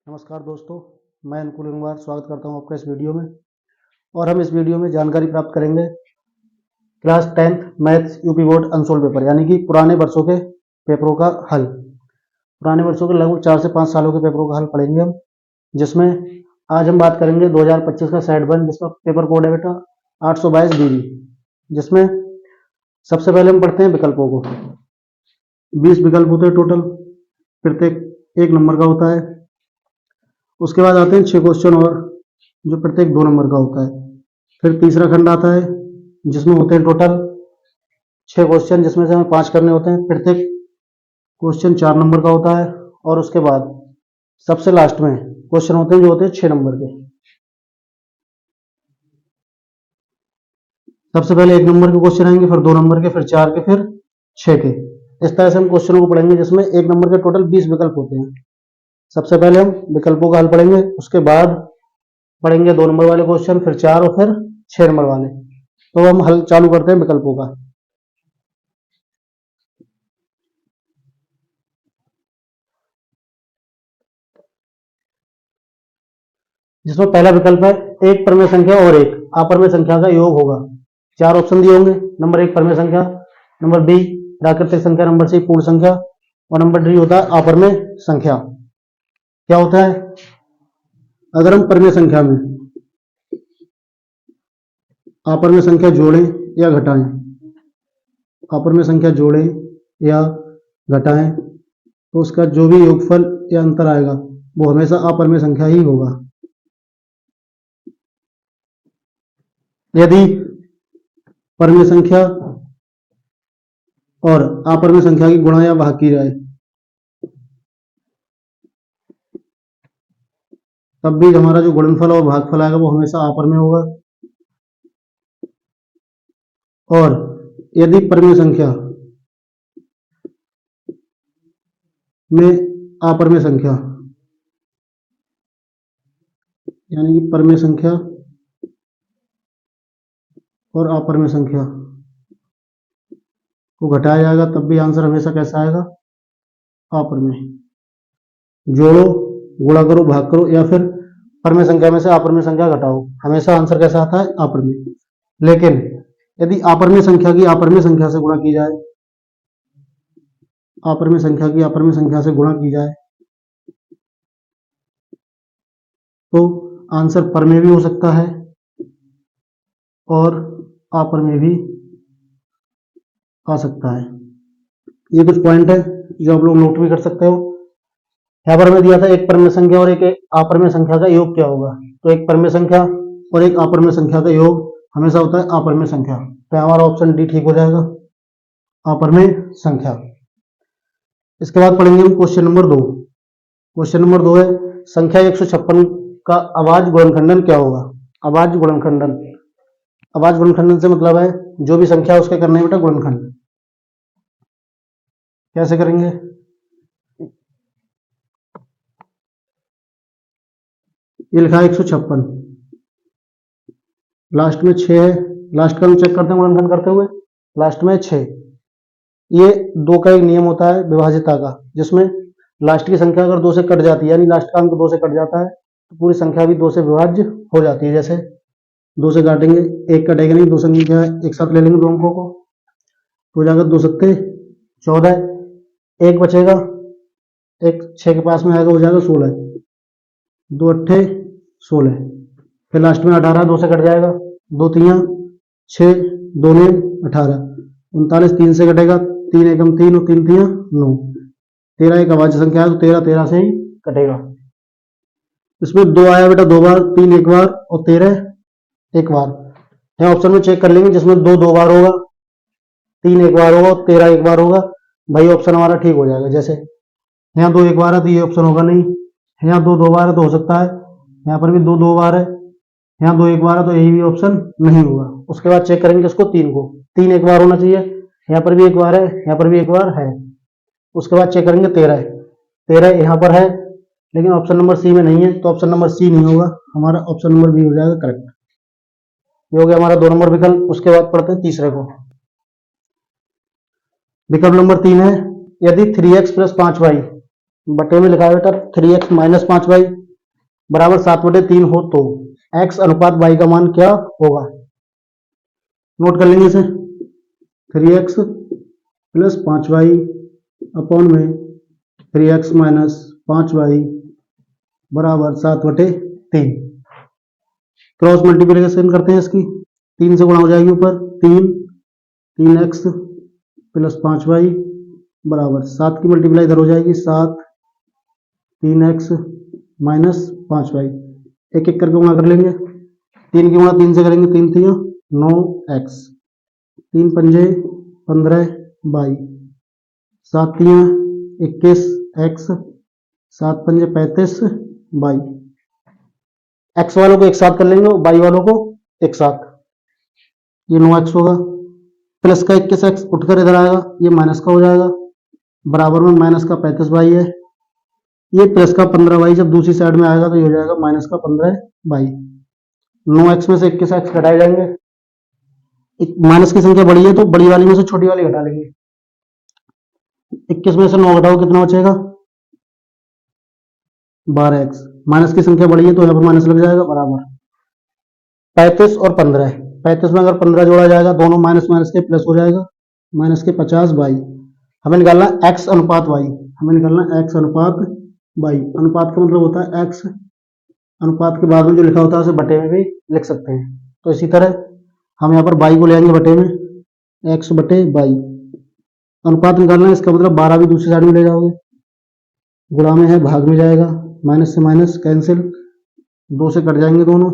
नमस्कार दोस्तों, मैं अनुकूल गंगवार स्वागत करता हूं आपका इस वीडियो में। और हम इस वीडियो में जानकारी प्राप्त करेंगे class 10th maths UP board unsold paper यानी कि पुराने वर्षों के पेपरों का हल। पुराने वर्षों के लगभग 4 से 5 सालों के पेपरों का हल पढ़ेंगे हम, जिसमें आज हम बात करेंगे 2025 का सेट 1, जिसका पेपर कोड है बेटा 822 BB। जिसमें सबसे पहले हम पढ़ते हैं विकल्पों को। 20 विकल्प होते हैं टोटल, प्रत्येक 1 नंबर का होता है। उसके बाद आते हैं 6 क्वेश्चन और, जो प्रत्येक 2 नंबर का होता है। फिर तीसरा खंड आता है जिसमें होते हैं टोटल 6 क्वेश्चन, जिसमें से हमें 5 करने होते हैं। प्रत्येक क्वेश्चन 4 नंबर का होता है। और उसके बाद सबसे लास्ट में क्वेश्चन होते हैं जो होते हैं 6 नंबर के। सबसे पहले 1 नंबर के क्वेश्चन आएंगे, फिर 2 नंबर के, फिर 4 के, फिर 6 के। इस तरह से हम क्वेश्चनों को पढ़ेंगे, जिसमें 1 नंबर के टोटल 20 विकल्प होते हैं। सबसे पहले हम विकल्पों का हल पढ़ेंगे, उसके बाद पढ़ेंगे 2 नंबर वाले क्वेश्चन, फिर 4 और फिर 6 नंबर वाले। तो हम हल चालू करते हैं विकल्पों का। जिसमें पहला विकल्प है एक परमेय संख्या और एक अपरमेय संख्या का योग होगा। 4 ऑप्शन दिए होंगे। नंबर 1 परमेय संख्या, नंबर बी प्राकृतिक संख्या, नंबर सी पूर्ण संख्या और नंबर डी होता है अपरमेय संख्या। क्या होता है, अगर हम परमेय संख्या में अपरमेय संख्या जोड़ें या घटाएं, अपरमेय संख्या जोड़ें या घटाएं, तो उसका जो भी योगफल या अंतर आएगा वो हमेशा अपरमेय संख्या ही होगा। यदि परमेय संख्या और अपरमेय संख्या की गुणा या भाग की जाए, तब भी हमारा जो गुणनफल और भागफल आएगा वो हमेशा अपरमेय होगा। और यदि परमेय संख्या में अपरमेय संख्या यानी कि परमेय संख्या और अपरमेय संख्या को घटाया जाएगा, तब भी आंसर हमेशा कैसा आएगा, अपरमेय। जोड़ो, गुणा करो, भाग करो या फिर परमेय संख्या में से अपरमेय संख्या घटाओ, हमेशा आंसर कैसा आता है, अपरमेय। लेकिन यदि अपरमेय संख्या की अपरमेय संख्या से गुणा की जाए, अपरमेय संख्या की अपरमेय संख्या से गुणा की जाए, तो आंसर परमेय भी हो सकता है और अपरमेय भी आ सकता है। ये कुछ पॉइंट है जो आप लोग नोट भी कर सकते हो। यहाँ पर हमें दिया था एक परमेय संख्या और एक अपरमेय संख्या का योग क्या होगा। तो एक परमेय संख्या और एक अपरमेय संख्या का योग हमेशा होता है अपरमेय संख्या। तो हमारा ऑप्शन डी ठीक हो जाएगा, अपरमेय संख्या। इसके बाद पढ़ेंगे हम क्वेश्चन नंबर 2। क्वेश्चन नंबर 2 है संख्या 156 का अभाज्य गुणनखंडन क्या होगा। अभाज्य गुणनखंडन, अभाज्य गुणनखंडन से मतलब है जो भी संख्या उसके करने बेटा गुणनखंड। कैसे करेंगे, ये लिखा है 156, लास्ट में 6 है। लास्ट का हम चेक करते हैं गुणनखंड करते हुए, लास्ट में 6। ये 2 का एक नियम होता है विभाज्यता का, जिसमें लास्ट की संख्या अगर 2 से कट जाती है, यानी लास्ट का अंक 2 से कट जाता है, तो पूरी संख्या भी 2 से विभाज्य हो जाती है। जैसे 2 से काटेंगे, 1 कटेगा नहीं, 2 संख्या एक साथ ले लेंगे 2 अंकों को, तो हो जाएगा 2 सत्ते 14, 1 बचेगा, 1 6 के पास में आएगा, हो जाएगा 16, 2 अट्ठे 16, फिर लास्ट में 18 2 से कट जाएगा, 2 तियां 6, 2 ने 18, 39 3 से कटेगा, 3 एकम 3 और 3 तियां 9, 13 एक अभाज्य संख्या है, तो 13 13 से ही कटेगा। इसमें 2 आया बेटा 2 बार, 3 एक बार और 13 एक बार। यहाँ ऑप्शन में चेक कर लेंगे, जिसमें 2 2 बार होगा, 3 एक बार होगा, 13 एक बार होगा, भाई ऑप्शन हमारा ठीक हो जाएगा। जैसे यहाँ 2 एक बार है तो ये ऑप्शन होगा नहीं, यहाँ 2 2 बार है तो हो सकता है, यहाँ पर भी 2 2 बार है, यहाँ 2 एक बार है तो यही भी ऑप्शन नहीं होगा। उसके बाद चेक करेंगे इसको 3 को, 3 एक बार होना चाहिए, यहाँ पर भी एक बार है, यहाँ पर भी एक बार है। उसके बाद चेक करेंगे 13, 13 यहाँ पर है लेकिन ऑप्शन नंबर सी में नहीं है, तो ऑप्शन नंबर सी नहीं होगा, हमारा ऑप्शन नंबर बी हो जाएगा करेक्ट। ये हो गया हमारा 2 नंबर विकल्प। उसके बाद पढ़ते हैं तीसरे को। विकल्प नंबर 3 है यदि 3x + 5y बटे में लिखा है बेटा 3x माइनस 5y बराबर 7/3 हो तो x अनुपात y का मान क्या होगा। नोट कर लेंगे इसे। 3x प्लस 5y अपॉन में 3x माइनस 5y बराबर 7/3। क्रॉस मल्टीप्लिकेशन करते हैं इसकी, 3 से गुणा हो जाएगी ऊपर 3x प्लस 5y बराबर 7 की मल्टीप्लाई इधर हो जाएगी 7 3x माइनस 5y। एक एक करके गुणा कर लेंगे। 3 की गुणा 3 से करेंगे, 3 3 9x, 3 पंजे 15y, 7 3 21x, 7 पंजे 35y। x वालों को एक साथ कर लेंगे, y वालों को एक साथ, ये 9x होगा प्लस का 21x उठकर इधर आएगा, ये माइनस का हो जाएगा, बराबर में माइनस का 35y है, ये प्लस का 15y जब दूसरी साइड में आएगा तो ये हो जाएगा माइनस का 15y। 9x में से 21x घटाए जाएंगे, माइनस की संख्या बड़ी है तो बड़ी वाली में से छोटी वाली घटा लेंगे। 21 में से 9 घटाओ कितना बचेगा 12x। माइनस की संख्या बड़ी है तो यहाँ पर माइनस लग जाएगा, बराबर 35 और 15। 35 में अगर 15 जोड़ा जाएगा दोनों माइनस माइनस के प्लस हो जाएगा, माइनस के 50y। हमें निकालना x अनुपात y, हमें निकालना x अनुपात y। अनुपात का मतलब होता है x अनुपात के बाद में जो लिखा होता है उसे बटे में भी लिख सकते हैं। तो इसी तरह हम यहाँ पर y को ले आएंगे बटे में, x बटे y। अनुपात निकालना है, इसका मतलब 12 भी दूसरी साइड में ले जाओगे, गुणा में है भाग में जाएगा, माइनस से माइनस कैंसिल, 2 से कट जाएंगे दोनों,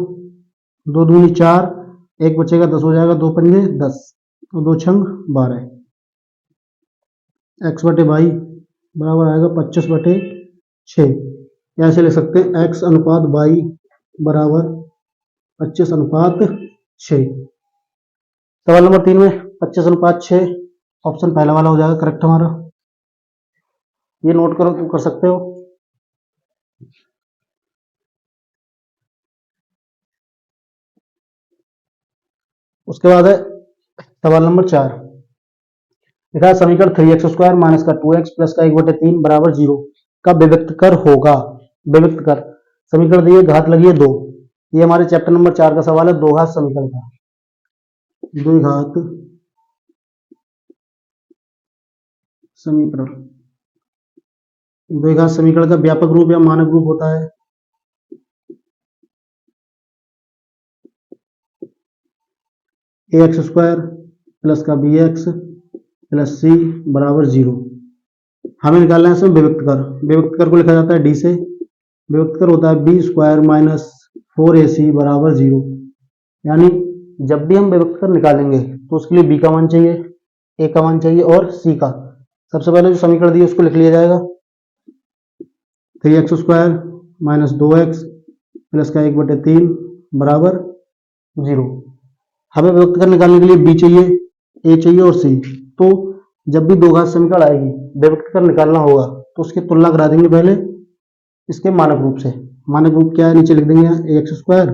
2 दूनी 4, 1 बचेगा 10 हो जाएगा, 2 पंजे 10 और 2 छंग 12। x बटे y बराबर आएगा 25/6। या ऐसे लिख सकते हैं x अनुपात y बराबर 25/6। सवाल नंबर 3 में 25/6 ऑप्शन पहला वाला हो जाएगा करेक्ट हमारा। ये नोट करो, तुम कर सकते हो। उसके बाद है सवाल नंबर 4, लिखा है समीकरण 3x² माइनस का 2x प्लस का 1/3 बराबर 0 का विविक्त कर होगा। विविक्त कर समीकरण दिए, घात लगी है 2। ये हमारे चैप्टर नंबर 4 का सवाल है, दो घात समीकरण का। द्विघात समीकरण, द्विघात समीकरण का व्यापक रूप या मानक रूप होता है ax² प्लस का bx प्लस c बराबर 0। हमें निकालना है इसमें विविक्त कर। विविक्त कर को लिखा जाता है d से, विविक्त कर होता है b² माइनस 4ac बराबर 0। यानी जब भी हम विविक्त कर निकालेंगे तो उसके लिए b का मान चाहिए, a का मान चाहिए और c का। सबसे पहले जो समीकरण दी उसको लिख लिया जाएगा, 3x² माइनस 2x प्लस का 1/3 बराबर 0। हमें विविक्त कर निकालने के लिए b चाहिए, a चाहिए और c। तो जब भी दो घात समीकरण आएगी विविक्त कर निकालना होगा तो उसकी तुलना करा देंगे पहले इसके मानक रूप से। मानक रूप क्या है नीचे लिख देंगे, ax²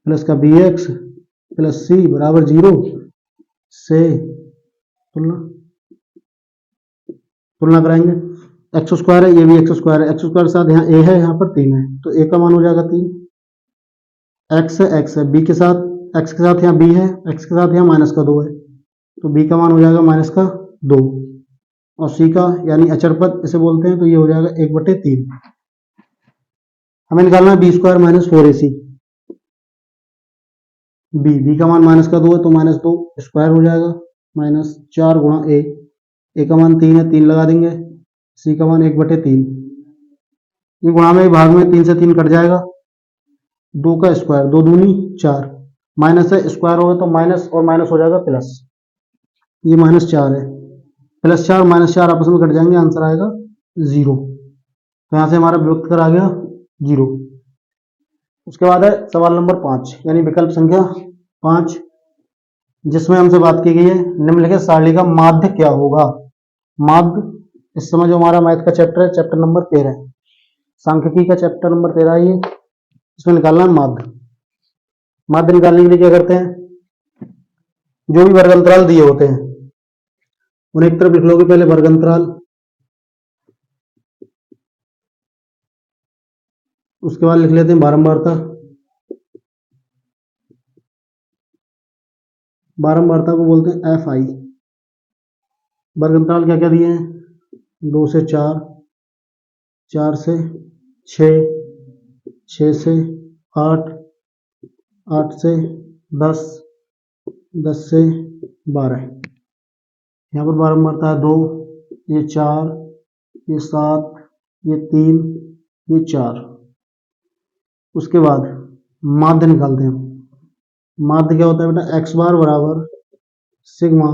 प्लस का bx प्लस c बराबर 0 से तुलना कराएंगे। x² है, ये भी x² है, x² के साथ यहाँ a है, यहाँ पर 3 है तो a का मान हो जाएगा 3। x है, x है, b के साथ x के साथ यहाँ b है, x के साथ यहाँ माइनस का 2 है तो b का मान हो जाएगा माइनस का 2 और c का यानी अचर पद इसे बोलते हैं तो ये हो जाएगा 1/3। हमें निकालना है b² माइनस 4ac। b का मान माइनस का 2 है तो माइनस 2 स्क्वायर हो जाएगा, माइनस 4 गुणा a का मान 3 है, 3 लगा देंगे, c का मान 1/3। ये गुणा में भाग में 3 से 3 कट जाएगा, 2 का स्क्वायर, 2 दूनी 4, माइनस है स्क्वायर होगा तो माइनस और माइनस हो जाएगा प्लस, ये -4 है, +4 -4 आपस में कट जाएंगे, आंसर आएगा 0। तो यहाँ से हमारा विभक्त कर आ गया 0। उसके बाद है सवाल नंबर 5 यानी विकल्प संख्या 5, जिसमें हमसे बात की गई है निम्नलिखित सारणी का माध्य क्या होगा। माध्य इस समय जो हमारा मैथ का चैप्टर है, चैप्टर नंबर 13 है, सांख्यिकी का चैप्टर नंबर 13 है ये, इसमें निकालना है माध्य। माध्य निकालने के लिए क्या करते हैं, जो भी वर्ग अंतराल दिए होते हैं उन्हें एक तरफ लिख लोगे पहले वर्ग अंतराल, उसके बाद लिख लेते हैं बारंबारता। बारंबारता को बोलते हैं एफ आई। वर्ग अंतराल क्या क्या दिए हैं? 2 से 4, 4 से 6, 6 से 8, 8 से 10, 10 से 12। यहाँ पर बारंबारता है 2, ये 4, ये 7, ये 3, ये 4। उसके बाद माध्य निकालते हैं। माध्य क्या होता है बेटा? एक्स बार बराबर sigma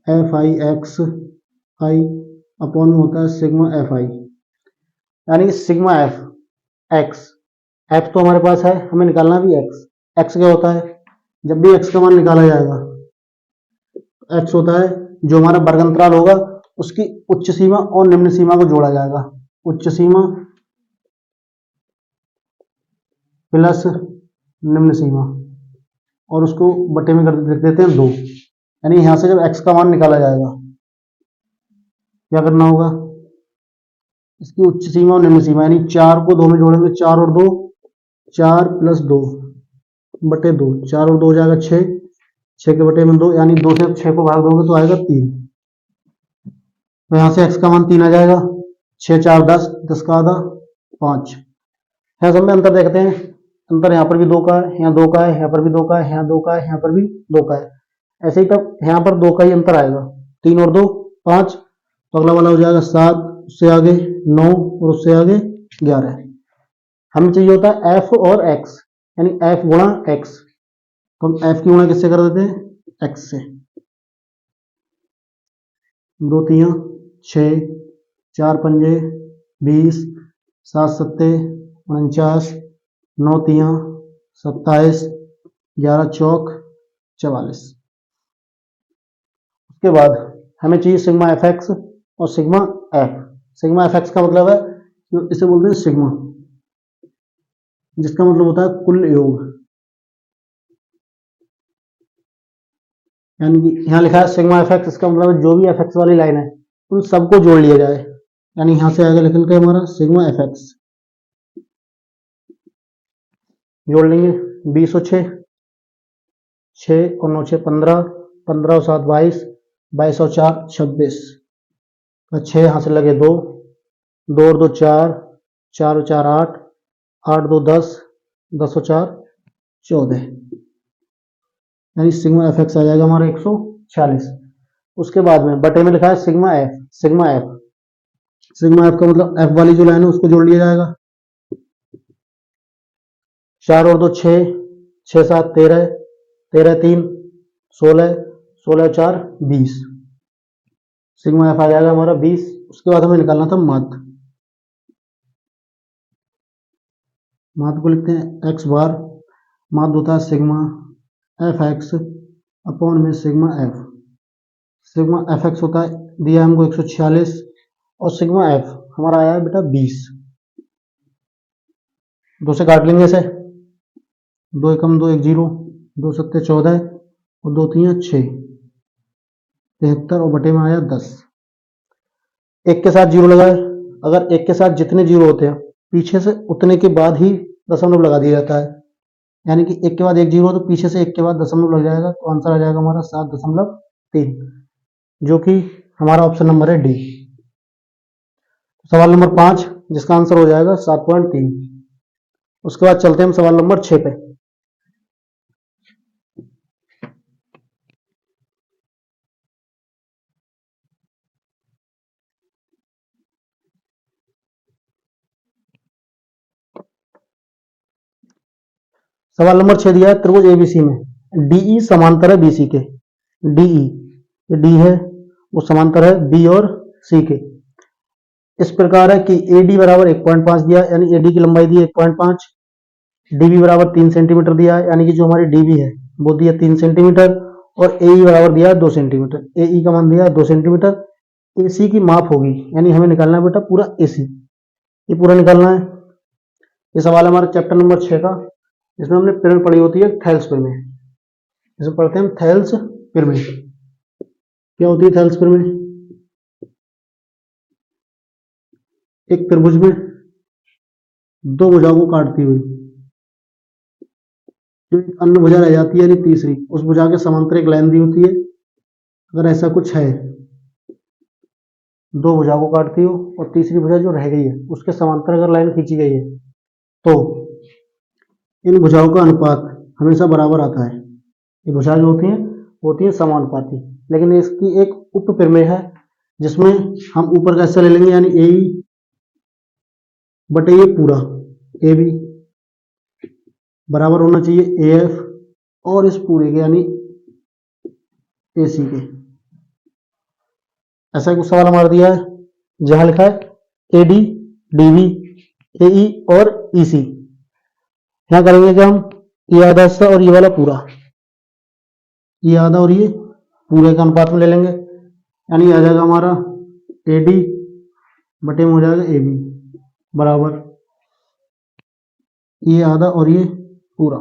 F I x I upon में होता है सिग्मा एफ आई, यानी कि सिग्मा एफ एक्स। एफ तो हमारे पास है, हमें निकालना भी एक्स। एक्स क्या होता है? जब भी एक्स का मान निकाला जाएगा, एक्स होता है जो हमारा वर्ग अंतराल होगा उसकी उच्च सीमा और निम्न सीमा को जोड़ा जाएगा। उच्च सीमा प्लस निम्न सीमा, और उसको बटे में कर लिख देते हैं 2। यानी यहां से जब एक्स का मान निकाला जाएगा क्या करना होगा? इसकी उच्च सीमा और निम्न सीमा, यानी 4 को 2 में जोड़ेंगे, 4 और 2, 4 प्लस 2 बटे 2, 4 और 2 हो जाएगा 6, 6 के बटे में 2, यानी 2 से 6 को भाग दोगे तो आएगा 3। तो यहां से एक्स का मान 3 आ जाएगा। 6 4 10, 10 का आधा 5। यहाँ सब में अंतर देखते हैं। अंतर यहाँ पर भी 2 का है, यहाँ 2 का है, यहाँ पर भी 2 का है, यहाँ 2 का है, यहाँ पर भी 2 का है। ऐसे ही तब यहाँ पर 2 का ही अंतर आएगा। 3 और 2 5, तो अगला वाला हो जाएगा 7, उससे आगे 9 और उससे आगे 11। हमें चाहिए होता है एफ और एक्स, यानी एफ गुणा एक्स। तो हम एफ की गुणा किससे कर देते हैं? एक्स से। 2 3 6, 4 पंजे 20, 7 सत्ते 49, 9 3 27, 11 चौक 44। उसके बाद हमें चाहिए सिग्मा एफ एक्स और sigma F. Sigma F x का मतलब है, इसे बोलते हैं सिग्मा, जिसका मतलब होता है कुल योग। यानी कि यहाँ लिखा है सिग्मा एफ एक्स, इसका मतलब है जो भी एफ एक्स वाली लाइन है उन सबको जोड़ लिया जाए। यानी यहां से आगे निकल के हमारा सिग्मा एफ एक्स जोड़ लेंगे। 20 और 6, 6 और 9 6 15, 15 और 7 22, 22 और 4 26, 6 यहां से लगे 2, 2 और 2 4, 4 और 4 8, 8 2 10, 10 और 4 14। यानी सिग्मा एफ एक्स आ जाएगा हमारा 146। उसके बाद में बटे में लिखा है sigma F. Sigma F, sigma F का मतलब एफ वाली जो लाइन है उसको जोड़ लिया जाएगा। 4 और 2 6, 6 7 13, 13 3 16, 16 4 20। सिग्मा एफ आ जाएगा हमारा 20। उसके बाद हमें निकालना था माध्य। माध्य को लिखते हैं एक्स बार। माध्य होता है सिग्मा एफ एक्स अपॉन में sigma F. Sigma F x होता है, दिया हमको 146, और सिग्मा एफ हमारा आया है बेटा 20। 2 से काट लेंगे इसे, 2 एकम 2 1 0, 2 सत्ते 14 और 2 3 6, 73 और बटे में आया 10। एक के साथ जीरो लगाए। अगर एक के साथ जितने जीरो होते हैं पीछे से उतने के बाद ही दशमलव लगा दिया जाता है। यानी कि एक के बाद एक जीरो तो पीछे से एक के बाद दशमलव लग जाएगा, तो आंसर आ जाएगा हमारा 7.3, जो कि हमारा ऑप्शन नंबर है डी। सवाल नंबर 5 जिसका आंसर हो जाएगा 7.3। उसके बाद चलते हैं हम सवाल नंबर 6 पे। सवाल नंबर 6 दिया है त्रिभुज एबीसी में डीई समांतर है बीसी के। डीई ये डी है, वो समांतर है बी और सी के। इस प्रकार है कि एडी बराबर 1.5 दिया, यानी एडी की लंबाई दी 1.5। डीबी बराबर 3 सेंटीमीटर दिया है, यानी कि जो हमारी डीबी है वो दिया 3 सेंटीमीटर, और एई बराबर दिया 2 सेंटीमीटर। एई का मान दिया 2 सेंटीमीटर। एसी की माप होगी, यानी हमें निकालना है बेटा पूरा एसी, ये पूरा निकालना है। ये सवाल है हमारा चैप्टर नंबर 6 का, जिसमें हमने पिरामिड पढ़ी होती है थेल्स पिरामिड। इसमें पढ़ते हैं हम थेल्स पिरामिड। क्या होती है थेल्स पिरामिड? एक त्रिभुज में दो भुजाओं को काटती हुई जो एक अन्य भुजा रह जाती है, यानी तीसरी, उस भुजा के समांतर एक लाइन दी होती है। अगर ऐसा कुछ है, दो भुजा को काटती हो और तीसरी भुजा जो रह गई है उसके समांतर अगर लाइन खींची गई है, तो इन भुजाओं का अनुपात हमेशा बराबर आता है। ये भुजा जो होती है समानुपाती। लेकिन इसकी एक उप प्रमेय है जिसमें हम ऊपर का हिस्सा ले लेंगे, यानी ए बटे ये पूरा ए बी बराबर होना चाहिए ए एफ और इस पूरे के यानी ए सी के। ऐसा कुछ सवाल हमारा दिया है जहां लिखा है ए डी डी बी ए ई और ई सी। यहाँ करेंगे कि हम ये आधा हिस्सा और ये वाला पूरा, ये आधा और ये पूरे का अनुपात में ले लेंगे, यानी आ जाएगा हमारा ए डी बटे में हो जाएगा ए बी बराबर ये आधा और ये पूरा।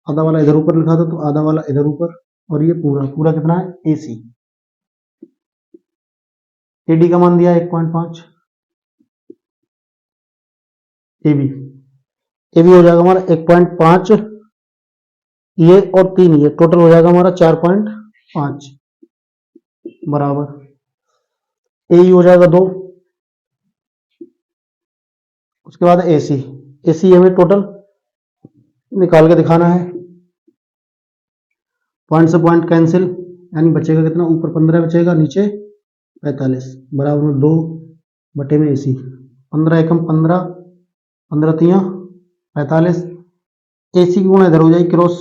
आधा वाला इधर ऊपर लिखा था तो आधा वाला इधर ऊपर और ये पूरा पूरा कितना है ए सी। ए डी का मान दिया 1.5, ए बी हो जाएगा हमारा 1.5, ये और 3 ये टोटल हो जाएगा हमारा 4.5 बराबर ए हो जाएगा 2। उसके बाद ए सी हमें टोटल निकाल के दिखाना है। पॉइंट से पॉइंट कैंसिल, यानी बचेगा कितना, ऊपर 15 बचेगा नीचे 45 बराबर में 2 बटे में ए सी। 15 एकम 15, 15 तिया 45, ए सी की गुणा इधर हो जाएगी, क्रॉस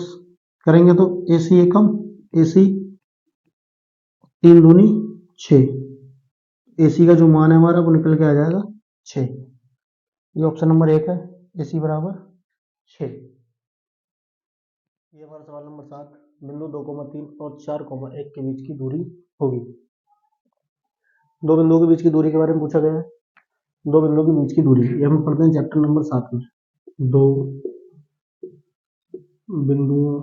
करेंगे तो ए सी एकम ए सी 3 दूनी 6। ए सी का जो मान है हमारा वो निकल के आ जाएगा 6। ये ऑप्शन नंबर 1 है, ए सी बराबर 6। ये हमारा सवाल नंबर 7 बिंदु 2,3 और 4,1 के बीच की दूरी होगी। दो बिंदुओं के बीच की दूरी के बारे में पूछा गया है। दो बिंदुओं के बीच की दूरी ये हम पढ़ते हैं चैप्टर नंबर 7 में। दो बिंदुओं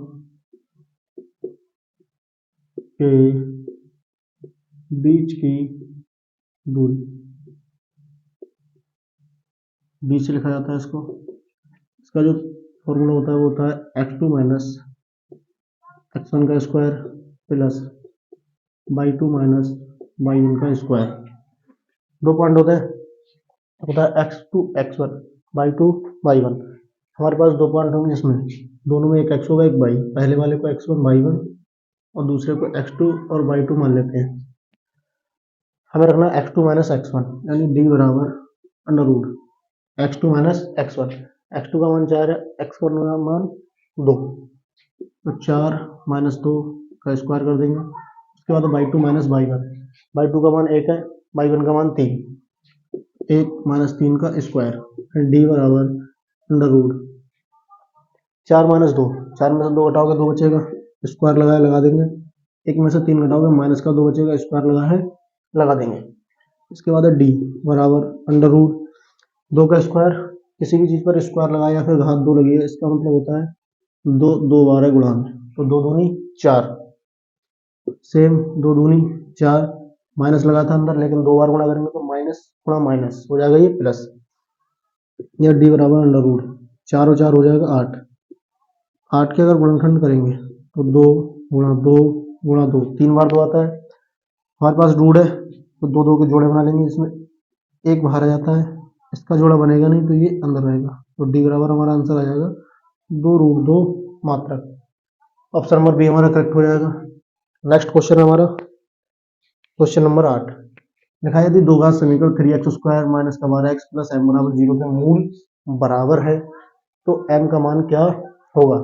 के बीच की दूरी, बीच से लिखा जाता है इसको। इसका जो फॉर्मूला होता है वो होता है x2 माइनस x1 का square plus y2 minus y1 का स्क्वायर। दो पॉइंट होता है x2 x1 y2 y1। हमारे पास दो पॉइंट होंगे जिसमें दोनों में एक x होगा एक y। पहले वाले को x1 y1 और दूसरे को x2 और y2 मान लेते हैं। हमें रखना है x2 माइनस x1, यानी d बराबर under root x2 minus x1। x2 का मान 4 है, x1 का मान 2, तो 4 माइनस 2 का स्क्वायर कर देंगे। उसके बाद y2 माइनस y1, y2 का मान 1 है, y1 का मान 3, 1 माइनस 3 का स्क्वायर, डी बराबर अंडर रूट 4 माइनस 2, 4 में से 2 घटाओगे 2 बचेगा, स्क्वायर लगाए लगा देंगे। 1 में से 3 घटाओगे माइनस का 2 बचेगा, स्क्वायर लगा है लगा देंगे। इसके बाद डी बराबर अंडर रूट 2 का स्क्वायर, किसी भी चीज पर स्क्वायर लगाया या फिर घात 2 लगी है इसका मतलब होता है 2 2 बार है गुणा में, तो 2 दूनी 4, सेम 2 दूनी 4, माइनस लगा था अंदर लेकिन 2 बार गुणा करेंगे तो माइनस गुणा माइनस हो जाएगा ये प्लस। यह डी बराबर अंडर रूट 4 और 4 हो जाएगा 8। 8 के अगर गुणनखंड करेंगे तो 2 गुणा 2 गुणा 2, 3 बार 2 आता है। हमारे पास रूट है तो 2 2 के जोड़े बना लेंगे, इसमें एक बाहर आ जाता है, इसका जोड़ा बनेगा नहीं तो ये अंदर रहेगा, तो डी बराबर हमारा आंसर आ जाएगा 2 रूट 2 मात्रक। ऑप्शन नंबर बी हमारा करेक्ट हो जाएगा। नेक्स्ट क्वेश्चन है हमारा क्वेश्चन नंबर 8। लिखा है यदि दो घात समीकरण 3x स्क्वायर माइनस का 12x प्लस m बराबर 0 के मूल बराबर है तो m का मान क्या होगा।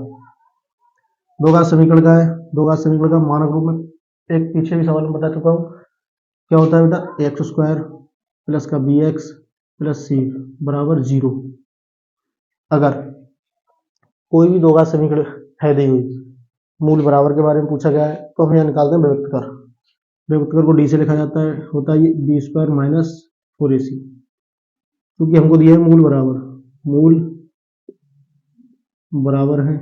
दो घात समीकरण का है, दो घात समीकरण का मानक रूप में एक पीछे भी सवाल में बता चुका हूँ। क्या होता है बेटा, एक्स स्क्वायर प्लस का बी एक्स प्लस सी बराबर 0। अगर कोई भी दो घात समीकरण है दी हुई, मूल बराबर के बारे में पूछा गया है तो हम यहाँ निकालते हैं विभक्त कर। विभक्त कर को डी से लिखा जाता है, होता है ये बी स्क्वायर माइनस 4ac, क्योंकि हमको दिया है मूल बराबर, मूल बराबर है,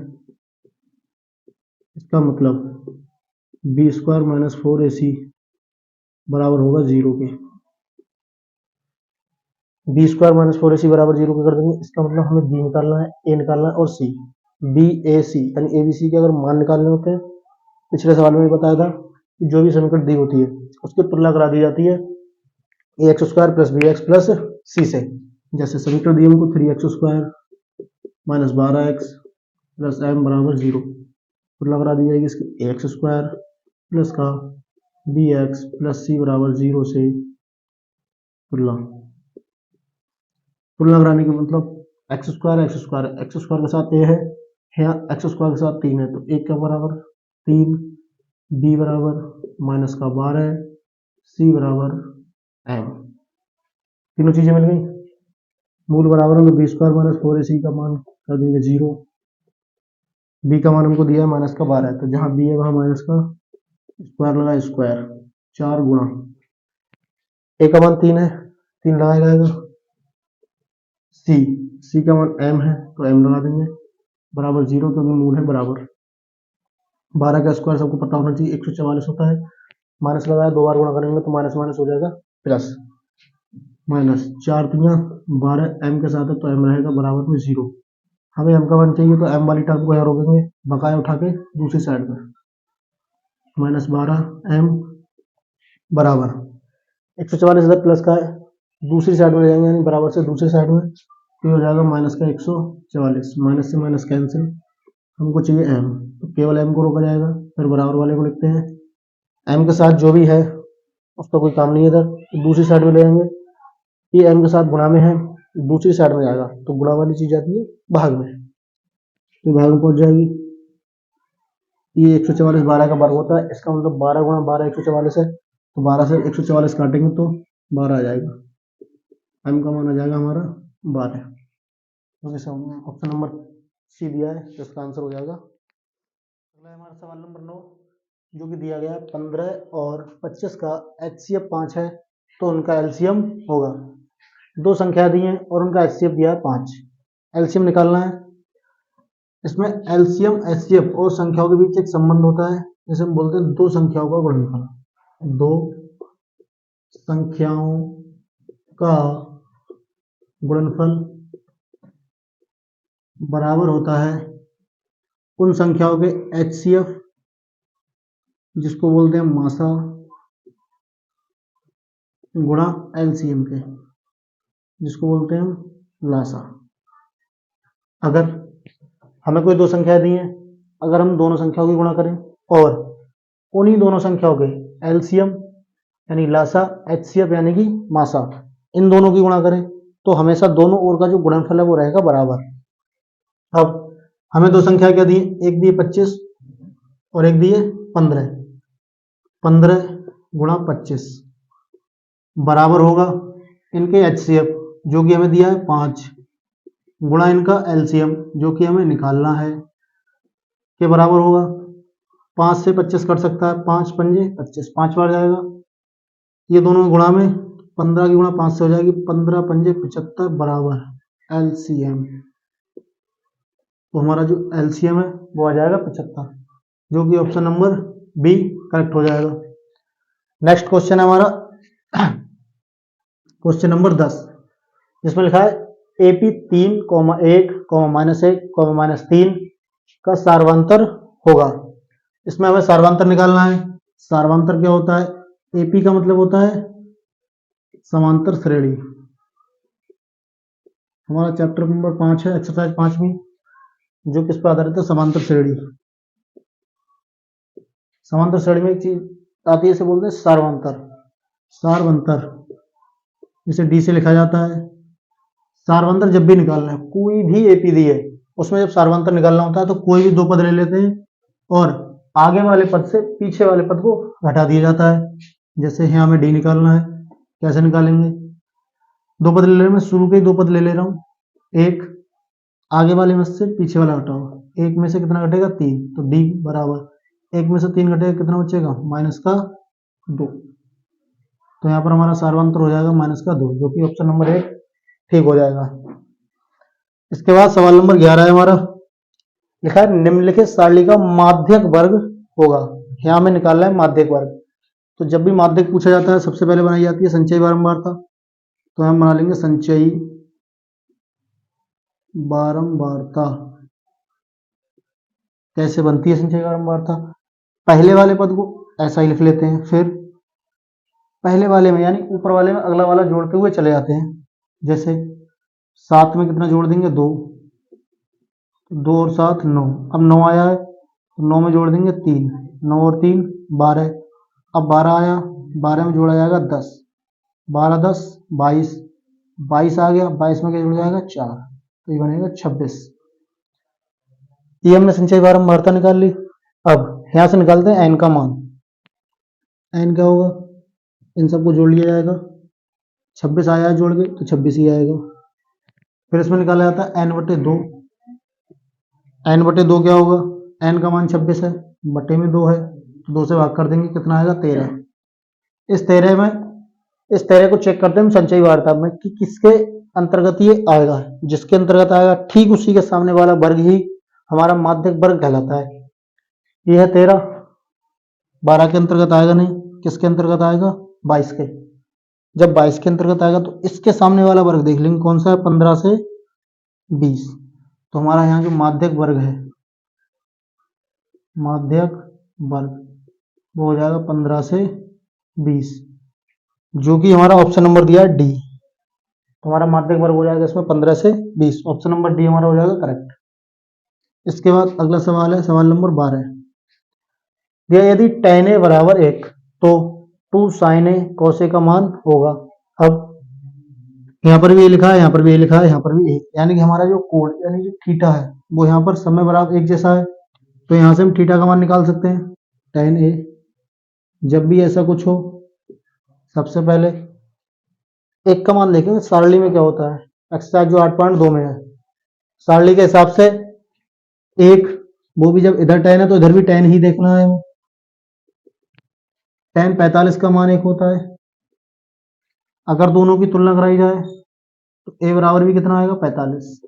इसका मतलब बी स्क्वायर माइनस 4ac बराबर होगा 0 के। बी स्क्वायर माइनस 4ac बराबर 0 को कर देंगे। इसका मतलब हमें बी निकालना है, ए निकालना है और सी। बी ए सी यानी ए बी सी के अगर मान निकालने होते हैं, पिछले सवाल में भी बताया था कि जो भी समीकरण दी होती है उसकी तुलना करा दी जाती है A X square plus B X plus C से। जैसे समीकरण दिए हमको 3x square minus 12x plus M बराबर 0, तुलना करा दी जाएगी इसकी ए एक्स स्क्वायर प्लस का बी एक्स प्लस सी बराबर 0 से। तुलना कराने का मतलब एक्स स्क्वायर के साथ ए है, यहाँ एक्स स्क्वायर के साथ 3 है, तो 1 का बराबर 3, बी बराबर माइनस का 12, सी बराबर एम। तीनों चीजें मिल गई। मूल बराबर होंगे बी स्क्वायर माइनस 4ac का मान कर देंगे 0, बी का मान हमको दिया है माइनस का 12 है, तो जहां बी है वहां माइनस का स्क्वायर लगा स्क्वायर 4 गुणा ए का मान 3 है, 3 लगाया जाएगा, सी का मान एम है तो एम लगा देंगे बराबर 0 क्योंकि मूल है बराबर। 12 का स्क्वायर सबको पता होना चाहिए 144 होता है, माइनस लगाया 2 बार गुणा करेंगे तो माइनस माइनस हो जाएगा प्लस, माइनस 4 3 12 एम के साथ है तो एम रहेगा बराबर में 0। हमें एम का मान चाहिए तो एम वाली टर्म को यहाँ रोकेंगे, बकाया उठा के दूसरी साइड में माइनस 12 एम बराबर 144 इधर प्लस का है, दूसरी साइड में ले जाएंगे यानी बराबर से दूसरी साइड में, तो हो जाएगा माइनस का 144, माइनस से माइनस कैंसिल, हमको चाहिए एम तो केवल एम को रोका जाएगा। फिर बराबर वाले को लिखते हैं, एम के साथ जो भी है उसका कोई काम नहीं है इधर, तो दूसरी साइड में ले जाएंगे, ये एम के साथ गुणा में है दूसरी साइड में जाएगा तो गुणा वाली चीज आती है भाग में, तो भाग में पहुंच जाएगी। ये 144 12 का वर्ग होता है, इसका मतलब 12 गुणा 12 144 है, तो 12 से 144 काटेंगे तो 12 आ जाएगा, एम का मान आ जाएगा हमारा 12, तो ऑप्शन नंबर सी दिया है तो इसका आंसर हो जाएगा। अगला है हमारा सवाल नंबर 9 जो कि दिया गया है 15 और 25 का HCF 5 है तो उनका एलसीएम होगा। दो संख्या दी हैं और उनका HCF दिया है 5, एलसीएम निकालना है। इसमें एलसीएम HCF और संख्याओं के बीच एक संबंध होता है जिसे हम बोलते हैं दो संख्याओं का गुणनफल। दो संख्याओं का गुणनफल बराबर होता है उन संख्याओं के HCF जिसको बोलते हैं मासा गुणा एलसीएम के जिसको बोलते हैं हम लासा। अगर हमें कोई दो संख्याएं दी हैं, अगर हम दोनों संख्याओं की गुणा करें और उन्हीं दोनों संख्याओं के एलसीएम यानी लासा, HCF यानी कि मासा, इन दोनों की गुणा करें तो हमेशा दोनों ओर का जो गुणनफल है वो रहेगा बराबर। अब हमें दो संख्या क्या दी, एक दी 25 और एक दी 15, 15 गुणा 25 बराबर होगा इनके HCF जो कि हमें दिया है 5 गुणा इनका एलसीएम जो कि हमें निकालना है के बराबर होगा। 5 से 25 कट सकता है, 5 पंजे 25, 5 बार जाएगा, ये दोनों गुणा में 15 की गुणा 5 से हो जाएगी, 15 पंजे 75 बराबर एलसीएम। तो हमारा जो एलसीएम है वो आ जाएगा 75 जो कि ऑप्शन नंबर बी करेक्ट हो जाएगा। नेक्स्ट क्वेश्चन है हमारा क्वेश्चन नंबर 10 जिसमें लिखा है AP 3,1, -1, -3 का सार्वंतर होगा। इसमें हमें सार्वंतर निकालना है। सार्वंतर क्या होता है, AP का मतलब होता है समांतर श्रेणी। हमारा चैप्टर नंबर 5 है एक्सरसाइज 5 में जो किस पर आधारित है, समांतर श्रेणी। समांतर श्रेणी में एक चीज आती है इसे बोलते हैं सार्वंतर। सार्वंतर जिसे डी से लिखा जाता है। सार्वंतर जब भी निकालना है, कोई भी एपी दी है उसमें जब सार्वंतर निकालना होता है तो कोई भी दो पद ले लेते हैं और आगे वाले पद से पीछे वाले पद को घटा दिया जाता है। जैसे यहाँ हमें डी निकालना है, कैसे निकालेंगे, दो पद ले ले रहे, मैं शुरू के ही दो पद ले ले रहा हूँ, एक आगे वाले में से पीछे वाला घटाओ, एक में से कितना घटेगा 3, तो डी बराबर एक में से 3 घटेगा कितना बचेगा -2, तो यहाँ पर हमारा सार्वंतर हो जाएगा -2 जो कि ऑप्शन नंबर 1 ठीक हो जाएगा। इसके बाद सवाल नंबर 11 है हमारा, लिखा है निम्नलिखित सारणी का माध्यक वर्ग होगा। यहाँ हमें निकालना है माध्यक वर्ग। तो जब भी माध्यक पूछा जाता है सबसे पहले बनाई जाती है संचयी बारंबारता। तो हम बना लेंगे संचयी बारंबारता। कैसे बनती है संचयी बारंबारता? पहले वाले पद को ऐसा ही लिख लेते हैं, फिर पहले वाले में यानी ऊपर वाले में अगला वाला जोड़ते हुए चले जाते हैं। जैसे 7 में कितना जोड़ देंगे? 2, 2 और 7 9। अब 9 आया है तो 9 में जोड़ देंगे 3, 9 और 3 12। अब 12 आया, 12 में जोड़ा जाएगा 10, 12 10 22, 22 आ गया, 22 में क्या जुड़ जाएगा? 4, तो ये बनेगा 26। ये हमने संचयी बारंबारता निकाल ली। अब यहां से निकालते हैं एन का मान। एन क्या होगा? इन सबको जोड़ लिया जाएगा, 26 आया है जोड़ के तो 26 ही आएगा। फिर इसमें निकाला जाता है एन बटे 2। एन बटे 2 क्या होगा? एन का मान 26 है, बटे में 2 है तो 2 से भाग कर देंगे, कितना आएगा? 13। इस 13 को चेक करते हैं हम संचयी वार्ता में कि किसके अंतर्गत ये आएगा। जिसके अंतर्गत आएगा ठीक उसी के सामने वाला वर्ग ही हमारा माध्यक वर्ग कहलाता है। ये है 13, 12 के अंतर्गत आएगा नहीं, किसके अंतर्गत आएगा? 22 के। जब 22 के अंतर्गत आएगा तो इसके सामने वाला वर्ग देख लेंगे कौन सा है? 15 से 20। तो हमारा यहाँ जो माध्यक वर्ग है, माध्यक वर्ग वो हो जाएगा 15 से 20, जो कि हमारा ऑप्शन नंबर दिया है डी। तो हमारा माध्यक वर्ग हो जाएगा इसमें 15 से 20, ऑप्शन नंबर डी हमारा हो जाएगा करेक्ट। इसके बाद अगला सवाल है सवाल नंबर 12। यदि tan a बराबर 1 तो 2 sin a cos a का मान होगा। अब यहाँ पर भी ये लिखा है, यहाँ पर भी ये लिखा है, यहाँ पर भी ये, यानी कि हमारा जो कोण यानी जो थीटा है वो यहाँ पर समय बराबर एक जैसा है, तो यहाँ से हम थीटा का मान निकाल सकते हैं। tan a, जब भी ऐसा कुछ हो सबसे पहले एक का मान देखेंगे सारणी में क्या होता है। एक्सरसाइज जो 8.2 में है, सारणी के हिसाब से एक, वो भी जब इधर tan है तो इधर भी tan ही देखना है। tan 45 का मान 1 होता है। अगर दोनों की तुलना कराई जाए तो a बराबर भी कितना आएगा? 45।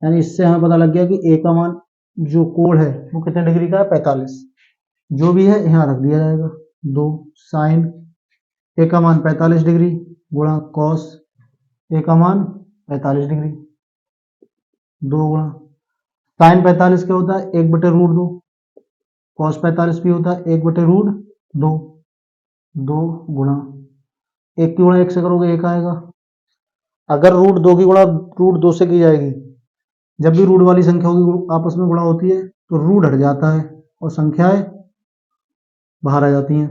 यानी इससे हमें पता लग गया कि a का मान जो कोण है वो कितने डिग्री का है? 45। जो भी है यहाँ रख दिया जाएगा। 2 साइन a का मान 45 डिग्री गुणा कॉस a का मान 45 डिग्री, 2 गुणा साइन 45 क्या होता है? 1/√2। कॉस 45 भी होता है 1/√2। 2 गुणा 1 की गुणा 1 से करोगे 1 आएगा। अगर √2 की गुणा √2 से की जाएगी, जब भी रूट वाली संख्या होगी आपस में गुणा होती है तो रूट हट जाता है और संख्याएं बाहर आ जाती हैं।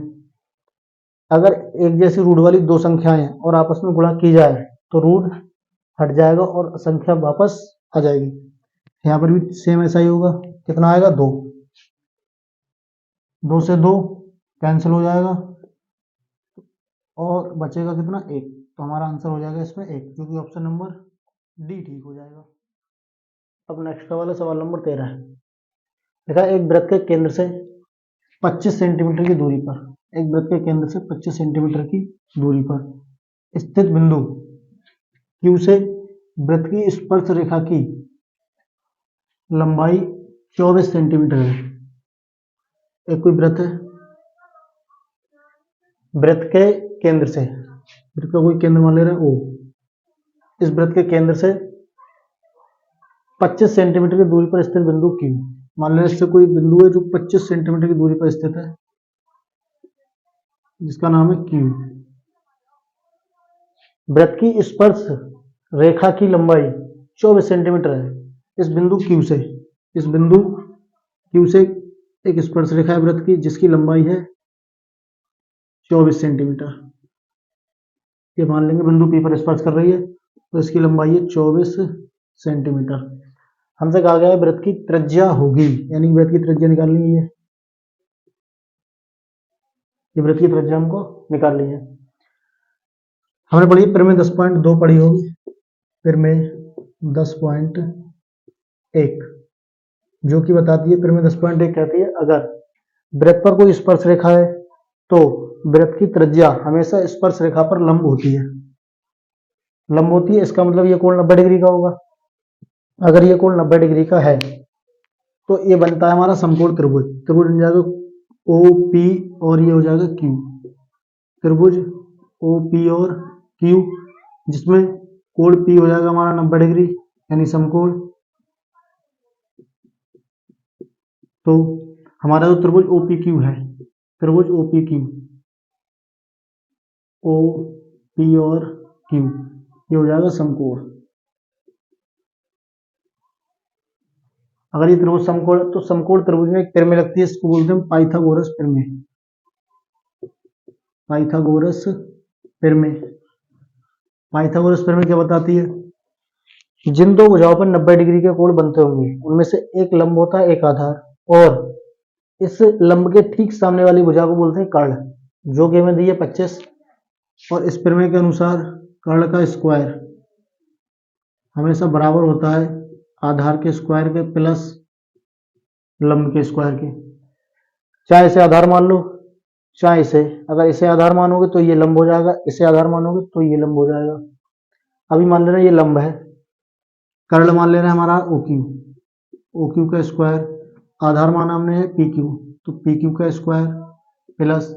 अगर एक जैसी रूट वाली दो संख्याएं और आपस में गुणा की जाए तो रूट हट जाएगा और संख्या वापस आ जाएगी। यहाँ पर भी सेम ऐसा ही होगा। कितना आएगा? 2, 2 से 2 कैंसिल हो जाएगा और बचेगा कितना? 1। तो हमारा आंसर हो जाएगा इसमें 1, जो कि ऑप्शन नंबर डी ठीक हो जाएगा। अब नेक्स्ट वाला सवाल नंबर 13 है। देखा एक वृत्त के केंद्र से 25 सेंटीमीटर की दूरी पर, एक वृत्त के केंद्र से 25 सेंटीमीटर की दूरी पर स्थित बिंदु Q से वृत्त की स्पर्श रेखा की लंबाई 24 सेंटीमीटर है। एक कोई वृत्त है, वृत्त के केंद्र से, वृत्त का कोई केंद्र मान ले रहे हैं O, इस वृत्त के केंद्र से 25 सेंटीमीटर की दूरी पर स्थित बिंदु Q, मान लो इससे कोई बिंदु है जो 25 सेंटीमीटर की दूरी पर स्थित है जिसका नाम है Q। वृत्त की स्पर्श रेखा की लंबाई 24 सेंटीमीटर है। इस बिंदु Q से, इस बिंदु Q से एक स्पर्श रेखा है वृत्त की जिसकी लंबाई है 24 सेंटीमीटर। ये मान लेंगे बिंदु P पर स्पर्श कर रही है तो इसकी लंबाई है 24 सेंटीमीटर। हमसे कहा गया है वृत्त की त्रिज्या होगी, यानी वृत्त की त्रिज्या निकालनी है। ये वृत्त की त्रिज्या हमको निकालनी है। हमने पढ़ी परिमेय 10.2 पढ़ी होगी, परिमेय 10.1 जो कि बताती है, परिमेय 10.1 कहती है अगर वृत्त पर कोई स्पर्श रेखा है तो वृत्त की त्रिज्या हमेशा स्पर्श रेखा पर लंब होती है। लंब होती है इसका मतलब ये कोण 90 डिग्री का होगा। अगर ये कोण 90 डिग्री का है तो ये बनता है हमारा समकोण त्रिभुज। त्रिभुज बन जाएगा OP और ये हो जाएगा Q। त्रिभुज OP और Q जिसमें कोण P हो जाएगा हमारा 90 डिग्री यानी समकोण। तो हमारा जो त्रिभुज OPQ है, त्रिभुज OPQ, OP और Q, ये हो जाएगा समकोण। अगर ये त्रिभुज समकोण है तो समकोण त्रिभुज में एक प्रमेय लगती है, इसको बोलते हैं पाइथागोरस प्रमेय। पाइथागोरस प्रमेय, पाइथागोरस प्रमेय क्या बताती है? जिन दो भुजाओं पर 90 डिग्री के कोण बनते होंगे उनमें से एक लंब होता है एक आधार, और इस लंब के ठीक सामने वाली भुजा को बोलते हैं कर्ण, जो कि हमें दी है 25। और इस प्रमेय के अनुसार कर्ण का स्क्वायर हमेशा बराबर होता है आधार के स्क्वायर के प्लस लंब के स्क्वायर के। चाहे इसे आधार मान लो, चाहे इसे, अगर इसे आधार मानोगे तो ये लंब हो जाएगा, इसे आधार मानोगे तो ये लंब हो जाएगा। अभी मान लेना ये लंब है, कर्ण मान लेना हमारा OQ, OQ का स्क्वायर, आधार माना हमने है PQ, तो PQ का स्क्वायर प्लस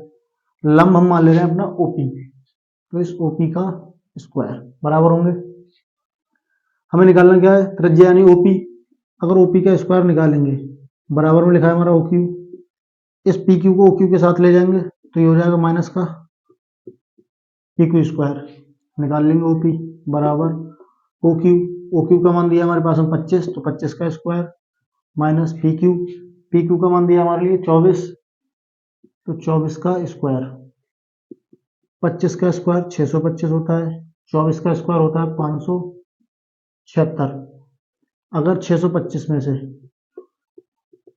लंब हम मान ले रहे हैं अपना OP, तो इस OP का स्क्वायर बराबर होंगे। हमें निकालना क्या है? त्रिज्या यानी OP। अगर OP का स्क्वायर निकालेंगे, बराबर में लिखा है हमारा OQ, इस PQ को OQ के साथ ले जाएंगे तो ये हो जाएगा माइनस का PQ स्क्वायर। निकाल लेंगे OP बराबर OQ, OQ का मान दिया हमारे पास में 25, तो 25 का स्क्वायर माइनस PQ, PQ का मान दिया हमारे लिए 24, तो 24 का स्क्वायर। 25 का स्क्वायर 625 होता है, 24 का स्क्वायर होता है 576। अगर 625 में से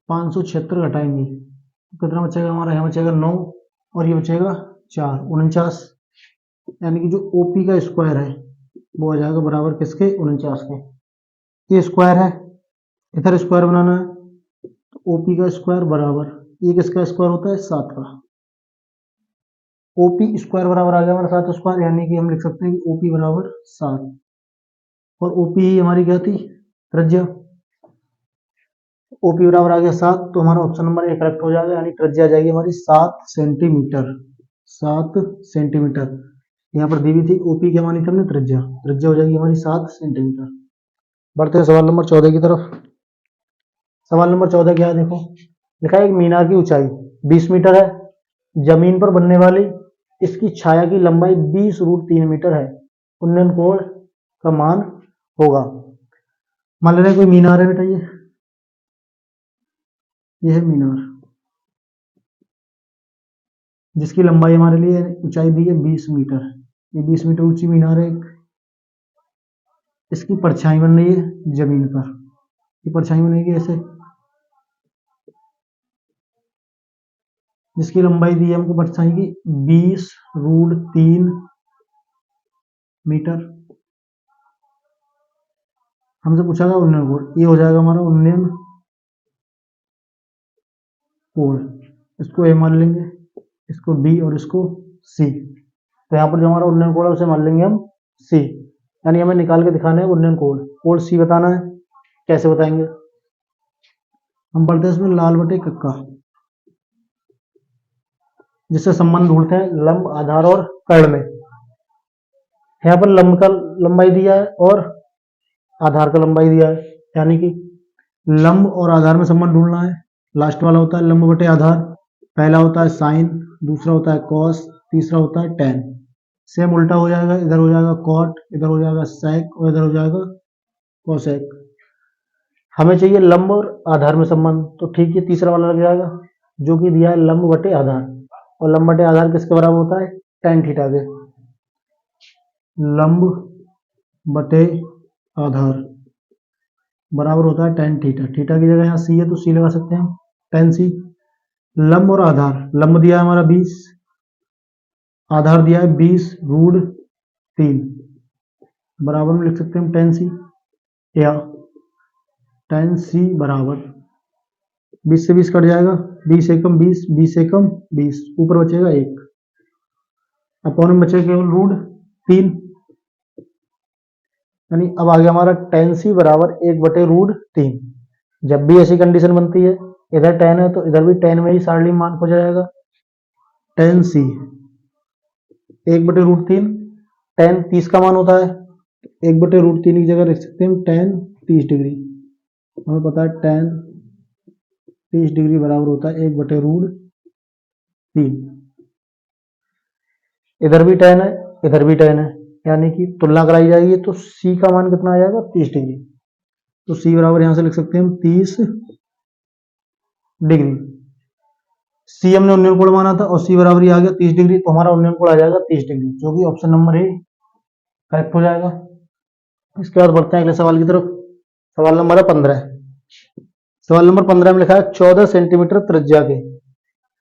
576 घटाएंगे तो कितना बचेगा हमारा? यहाँ बचेगा 9 और ये बचेगा 4, 49, यानी कि जो OP का स्क्वायर है वो आ जाएगा बराबर किसके? 49 के। ये स्क्वायर है, इधर स्क्वायर बनाना है, तो OP का स्क्वायर बराबर, ये किसका स्क्वायर होता है? 7 का। OP स्क्वायर बराबर आ गया हमारा 7 स्क्वायर, यानी कि हम लिख सकते हैं कि OP बराबर 7, और OP ही हमारी क्या थी? त्रिज्या। OP बराबर आ गया 7, तो हमारा ऑप्शन नंबर 1 करेक्ट हो जाएगा, यानी त्रिज्या आ जाएगी हमारी 7 सेंटीमीटर। 7 सेंटीमीटर यहाँ पर दी हुई थी, OP क्या मानी थी हमने? त्रिज्या। त्रिज्या हो जाएगी हमारी 7 सेंटीमीटर। बढ़ते हैं सवाल नंबर 14 की तरफ। सवाल नंबर 14 क्या है? देखो लिखा है एक मीनार की ऊंचाई 20 मीटर है, जमीन पर बनने वाली इसकी छाया की लंबाई 20√3 मीटर है, उन्नयन कोण का मान होगा। मान ले रहे हैं कोई मीनार है बेटा, ये है मीनार, जिसकी लंबाई हमारे लिए ऊंचाई दी है 20 मीटर। ये 20 मीटर ऊंची मीनार है, इसकी परछाई बन रही है जमीन पर, ये परछाई बनेगी ऐसे, जिसकी लंबाई दी है हमको परछाई की 20√3 मीटर। हमसे पूछा गया उन्नयन कोण, ये हो जाएगा हमारा उन्नयन कोण। इसको A मान लेंगे, इसको B और इसको C। तो यहाँ पर जो हमारा उन्नयन कोण है उसे मान लेंगे हम C, यानी हमें निकाल के दिखाना है उन्नयन कोण। कोण C बताना है, कैसे बताएंगे? हम पढ़ते हैं इसमें लाल बटे कक्का, जिससे संबंध ढूंढते हैं लंब, आधार और कर्ण में। यहाँ पर लंब का लंबाई दिया है और आधार का लंबाई दिया है, यानी कि लंब और आधार में संबंध ढूंढना है। लास्ट वाला होता है लंब बटे आधार, पहला होता है साइन, दूसरा होता है कॉस, तीसरा होता है टेन। सेम उल्टा हो जाएगा, इधर हो जाएगा कॉट, इधर हो जाएगा सेक और इधर हो जाएगा कोसेक। हमें चाहिए लंब और आधार में संबंध, तो ठीक है तीसरा वाला लग जाएगा, जो कि दिया है लंब बटे आधार, और लंब बटे आधार किसके बराबर होता है? tan थीटा के। लंब बटे आधार बराबर होता है tan थीटा। थीटा की जगह यहाँ C है तो C लगा सकते हैं, tan C। लंब और आधार, लंब दिया है हमारा 20, आधार दिया है 20√3, बराबर में लिख सकते हैं हम tan C, या tan C बराबर 20 से 20 कट जाएगा, 20 एकम 20, 20 एकम 20, ऊपर बचेगा 1, अपॉन में बचेगा केवल √3, यानी अब आ गया हमारा tan C बराबर 1/√3। जब भी ऐसी कंडीशन बनती है, इधर tan है तो इधर भी tan में ही सारणिक मान हो जाएगा। tan C 1/√3 tan 30 का मान होता है, 1/√3 की जगह लिख सकते हैं हम tan 30 डिग्री। हमें पता है tan 30 डिग्री बराबर होता है 1/√3। इधर भी tan है, इधर भी tan है, यानी कि तुलना कराई जाएगी तो C का मान कितना आ जाएगा 30 डिग्री। तो C बराबर यहां से लिख सकते हैं हम 30 डिग्री। C हमने उन्नयन कोण माना था और C बराबर ही आ गया 30 डिग्री, तो हमारा उन्नयन कोण आ जाएगा 30 डिग्री, जो कि ऑप्शन नंबर ए करेक्ट हो जाएगा। इसके बाद बढ़ते हैं अगले सवाल की तरफ। सवाल नंबर है 15। सवाल नंबर 15 में लिखा है 14 सेंटीमीटर त्रिज्या के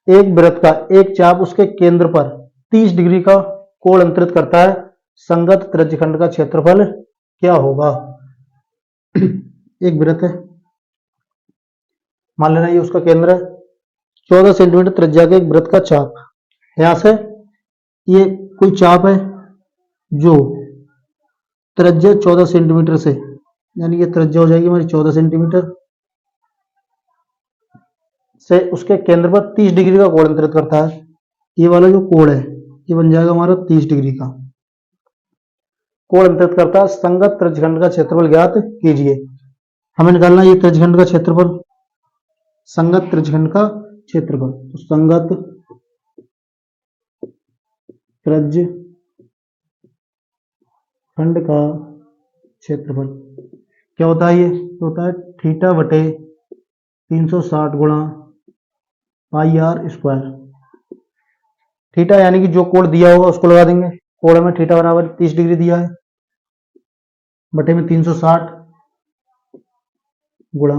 एक वृत्त का एक चाप उसके केंद्र पर 30 डिग्री का कोण अंतरित करता है, संगत त्रिज्यखंड का क्षेत्रफल क्या होगा। एक वृत्त है, मान लेना ये उसका केंद्र है, 14 सेंटीमीटर त्रिज्या के एक वृत्त का चाप, यहां से ये कोई चाप है जो त्रिज्या 14 सेंटीमीटर से, यानी ये त्रिज्या हो जाएगी हमारी 14 सेंटीमीटर से उसके केंद्र पर 30 डिग्री का कोण अंतरित करता है। ये वाला जो कोण है ये बन जाएगा हमारा 30 डिग्री का कोण अंतरित करता है, संगत त्रिज्यखंड का क्षेत्रफल ज्ञात कीजिए। हमें निकालना ये त्रिज्यखंड का क्षेत्रफल, संगत त्रिज्यखंड का क्षेत्रफल। तो संगत त्रिज्यखंड का क्षेत्रफल क्या होता है, ये होता है थीटा बटे 360 गुणा पाई आर स्क्वायर। थीटा यानी कि जो कोण दिया होगा उसको लगा देंगे, कोण में थीटा बराबर 30 डिग्री दिया है, बटे में 360 गुणा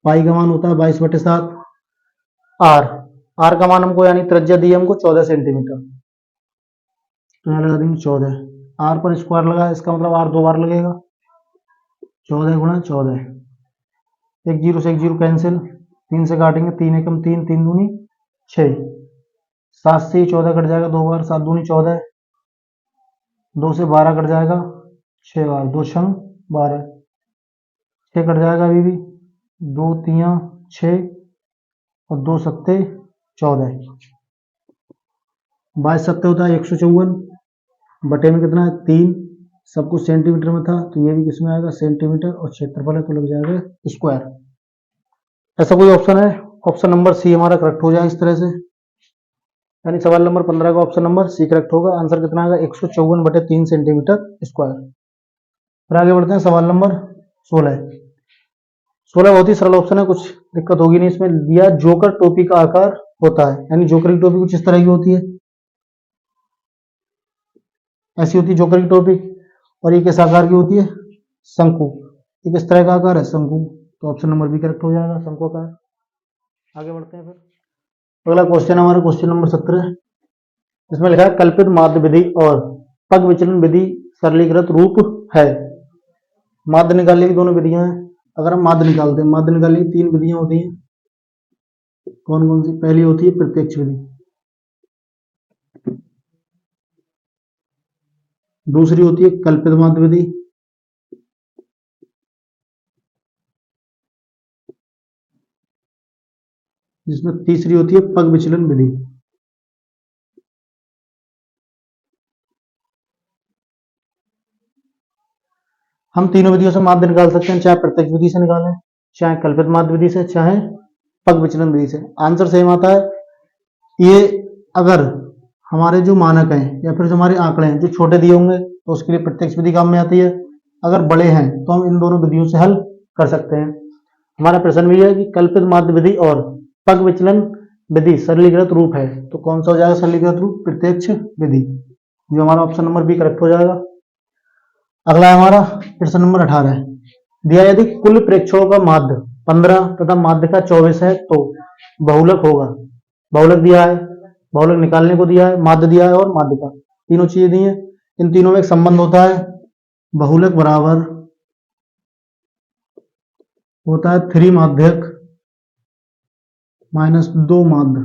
पाई का मान होता है 22/7, आर का मान हमको यानी त्रिज्या दी हमको 14 सेंटीमीटर, तो यहाँ लगा देंगे 14, आर पर स्क्वायर लगा, इसका मतलब आर 2 बार लगेगा, 14 गुणा 14, एक जीरो से एक जीरो कैंसिल, 3 से काटेंगे 3 एकम 3, 3 दूनी 6, 7 से 14 कट जाएगा 2 बार, 7 दूनी 14, 2 से 12 कट जाएगा 6 बार, 2 छंग 12, 6 कट जाएगा अभी भी, 2 तियां 6 और 2 सत्ते 14, 22 सत्ते होता है 154, बटे में कितना है 3, सब कुछ सेंटीमीटर में था तो ये भी किसमें आएगा सेंटीमीटर, और क्षेत्रफल है तो लग जाएगा स्क्वायर। ऐसा कोई ऑप्शन है, ऑप्शन नंबर सी हमारा करेक्ट हो जाए इस तरह से, यानी सवाल नंबर 15 का ऑप्शन नंबर सी करेक्ट होगा। आंसर कितना आएगा 154/3 सेंटीमीटर स्क्वायर। फिर आगे बढ़ते हैं सवाल नंबर 16। 16 बहुत ही सरल ऑप्शन है, कुछ दिक्कत होगी नहीं इसमें। दिया जोकर टोपी का आकार होता है, यानी जोकर की टोपी कुछ इस तरह की होती है, ऐसी होती है जोकर की टोपी, और ये किस आकार की होती है शंकु, ये किस तरह का आकार है शंकु, तो ऑप्शन नंबर बी करेक्ट हो जाएगा शंकु आकार। आगे बढ़ते हैं फिर अगला क्वेश्चन हमारा क्वेश्चन नंबर 17, इसमें लिखा है कल्पित माध्य विधि और पग विचलन विधि सरलीकृत रूप है। माध्य निकालने की दोनों विधियां हैं, अगर हम माध्य निकालते हैं, माध्य निकालने की 3 विधियां होती हैं, कौन कौन सी, पहली होती है प्रत्यक्ष विधि, दूसरी होती है कल्पित माध्य विधि, जिसमें तीसरी होती है पग विचलन विधि। हम तीनों विधियों से माध्य निकाल सकते हैं, चाहे प्रत्यक्ष विधि से निकालें, चाहे कल्पित माध्य विधि से, चाहे पग विचलन विधि से, आंसर सेम आता है। ये अगर हमारे जो मानक हैं या फिर जो हमारे आंकड़े हैं जो छोटे दिए होंगे तो उसके लिए प्रत्यक्ष विधि काम में आती है, अगर बड़े हैं तो हम इन दोनों विधियों से हल कर सकते हैं। हमारा प्रश्न भी है कि कल्पित माध्य विधि और पग विचलन विधि सरलीकृत रूप है, तो कौन सा हो जाएगा सरलीकृत रूप, प्रत्यक्ष विधि, जो हमारा ऑप्शन नंबर बी करेक्ट हो जाएगा। अगला है हमारा प्रश्न नंबर 18, दिया यदि कुल प्रेक्षणों का माध्य 15 तथा माध्य का 24 है तो बहुलक होगा। बहुलक दिया है, बहुलक निकालने को दिया है, माध्य दिया है और माध्य का, तीनों चीजें दी हैं, इन तीनों में एक संबंध होता है, बहुलक बराबर होता है 3 माध्यक माइनस 2 माध्य।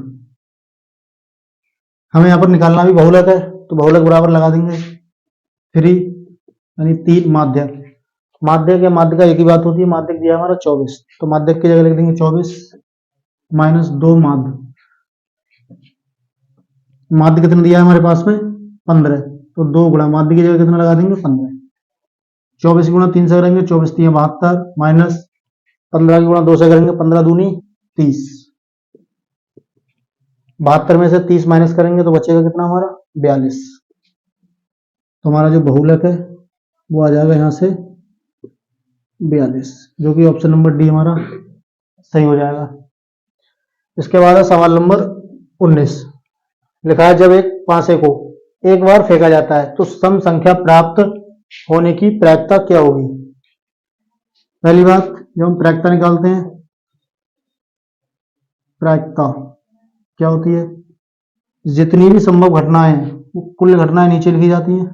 हमें यहाँ पर निकालना भी बहुलक है तो बहुलक बराबर लगा देंगे 3 यानी 3 माध्यक। माध्यक या माध्य का एक ही बात होती है, माध्यक दिया हमारा 24 तो माध्यक की जगह लिख देंगे 24 माइनस 2 माध्य। माध्य कितना दिया है हमारे पास में 15, तो 2 गुणा माध्य की जगह कितना लगा देंगे 15। 24 गुणा 3 से करेंगे 24 3 72 माइनस 15 की गुणा 2 से करेंगे 15 दूनी 30। 72 में से 30 माइनस करेंगे तो बचेगा कितना हमारा 42। तो हमारा जो बहुलक है वो आ जाएगा यहाँ से 42, जो कि ऑप्शन नंबर डी हमारा सही हो जाएगा। इसके बाद है सवाल नंबर 19। लिखा है जब एक पासे को एक बार फेंका जाता है तो सम संख्या प्राप्त होने की प्रायिकता क्या होगी। पहली बात, जब हम प्रायिकता निकालते हैं, प्रायिकता क्या होती है, जितनी भी संभव घटनाएं हैं वो कुल घटनाएं नीचे लिखी जाती हैं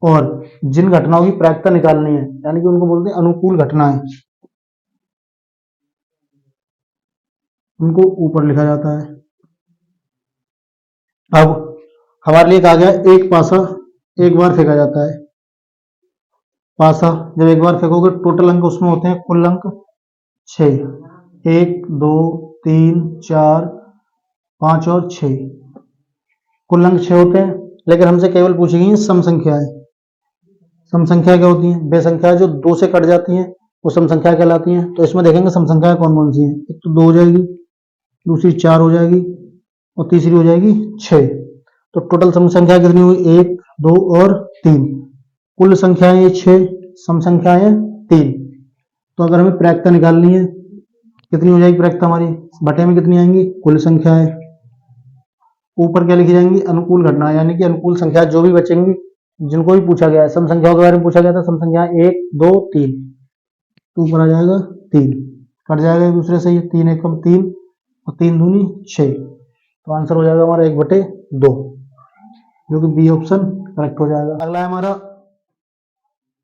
और जिन घटनाओं की प्रायिकता निकालनी है यानी कि उनको बोलते हैं अनुकूल घटनाएं, उनको ऊपर लिखा जाता है। अब हमारे लिए कहा गया एक पासा एक बार फेंका जाता है। पासा जब एक बार फेंकोगे टोटल अंक उसमें होते हैं कुल अंक 6, 1 2 3 4 5 और 6, कुल अंक 6 होते हैं। लेकिन हमसे केवल पूछी गई सम संख्याएं। सम संख्या क्या होती हैं, वे संख्याएं जो 2 से कट जाती हैं वो सम संख्या कहलाती हैं। तो इसमें देखेंगे सम संख्याएं कौन कौन सी हैं। एक तो 2 हो जाएगी, दूसरी 4 हो जाएगी और तीसरी हो जाएगी 6। तो टोटल सम संख्या कितनी हुई 1 2 और 3, कुल संख्याएं ये 6, सम संख्याएं 3। तो अगर हमें प्रायिकता निकालनी है कितनी हो जाएगी प्रायिकता हमारी, बटे में कितनी आएंगी कुल संख्याएं, ऊपर क्या लिखी जाएंगी अनुकूल घटना, यानी कि अनुकूल संख्या जो भी बचेंगी जिनको भी पूछा गया है, सम संख्याओं के बारे में पूछा गया था, सम संख्या 1 2 3, तो ऊपर आ जाएगा 3, कट जाएगा एक दूसरे से, ये 3 एकम 3 और 3 दूनी 6। तो आंसर हो जाएगा हमारा 1/2, जो कि बी ऑप्शन करेक्ट हो जाएगा। अगला है हमारा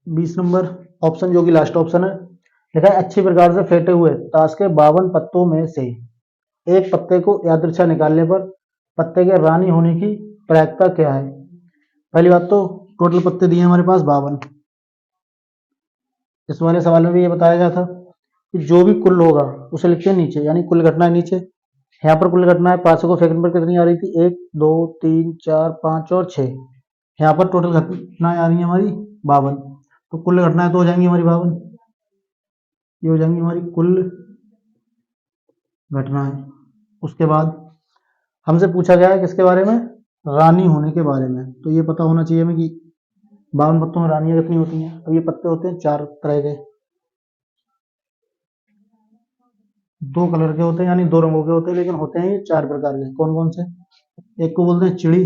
20 नंबर ऑप्शन, जो कि लास्ट ऑप्शन है। लिखा है अच्छी प्रकार से फेंटे हुए ताश के 52 पत्तों में से एक पत्ते को यादृच्छा निकालने पर पत्ते के रानी होने की प्रायिकता क्या है। पहली बात तो टोटल पत्ते दिए हमारे पास 52। इस वाले सवाल में भी ये बताया गया था कि जो भी कुल होगा उसे लिखते हैं नीचे, यानी कुल घटनाएं नीचे। यहाँ पर कुल घटनाएं पांचों को फेंकने पर कितनी आ रही थी 1 2 3 4 5 और 6। यहाँ पर टोटल घटनाएं आ रही है हमारी 52, तो कुल घटनाएं तो हो जाएंगी हमारी 52, ये हो जाएंगी हमारी कुल घटनाएं। उसके बाद हमसे पूछा गया है किसके बारे में, रानी होने के बारे में। तो ये पता होना चाहिए हमें कि 52 पत्तों में रानियां कितनी होती हैं। अब ये पत्ते होते हैं 4 तरह के, 2 कलर के होते हैं यानी 2 रंगों के होते हैं, लेकिन होते हैं ये 4 प्रकार के। कौन कौन से, एक को बोलते हैं चिड़ी,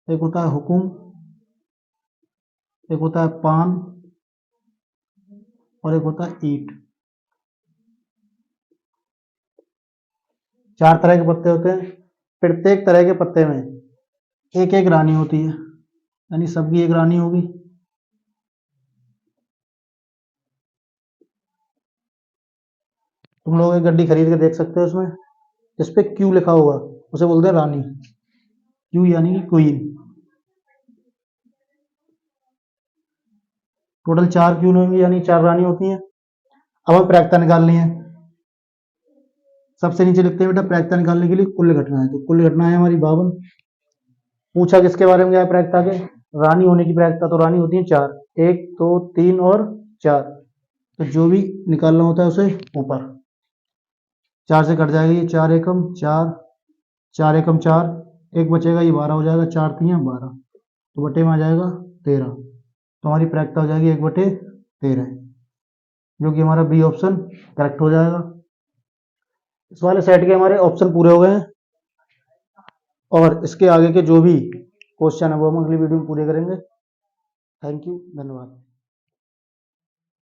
एक होता है हुकुम, एक होता है पान और एक होता है ईट। 4 तरह के पत्ते होते हैं। प्रत्येक तरह के पत्ते में एक एक रानी होती है, यानी सबकी एक रानी होगी। तुम लोग एक गड्डी खरीद के देख सकते हो, उसमें जिस पे क्यू लिखा होगा उसे बोलते हैं रानी, क्यू यानी कि क्वीन। टोटल 4 क्यून होंगी यानी 4 रानी होती हैं। अब हमें प्रायिकता निकालनी है। सबसे नीचे लिखते हैं बेटा प्रायिकता निकालने के लिए कुल घटना है, तो कुल घटना है हमारी 52। पूछा किसके बारे में गया प्रायिकता के, रानी होने की प्रायिकता, तो रानी होती है 4, 1 2 3 और 4। तो जो भी निकालना होता है उसे ऊपर 4 से कट जाएगा, ये 4 एकम 4, 4 एकम 4, एक बचेगा ये 12 हो जाएगा, 4 3 12, तो बटे में आ जाएगा 13। तो हमारी प्रायिकता हो जाएगी 1/13, जो कि हमारा बी ऑप्शन करेक्ट हो जाएगा। इस वाले सेट के हमारे ऑप्शन पूरे हो गए हैं और इसके आगे के जो भी क्वेश्चन है वो हम अगली वीडियो में पूरे करेंगे। थैंक यू, धन्यवाद।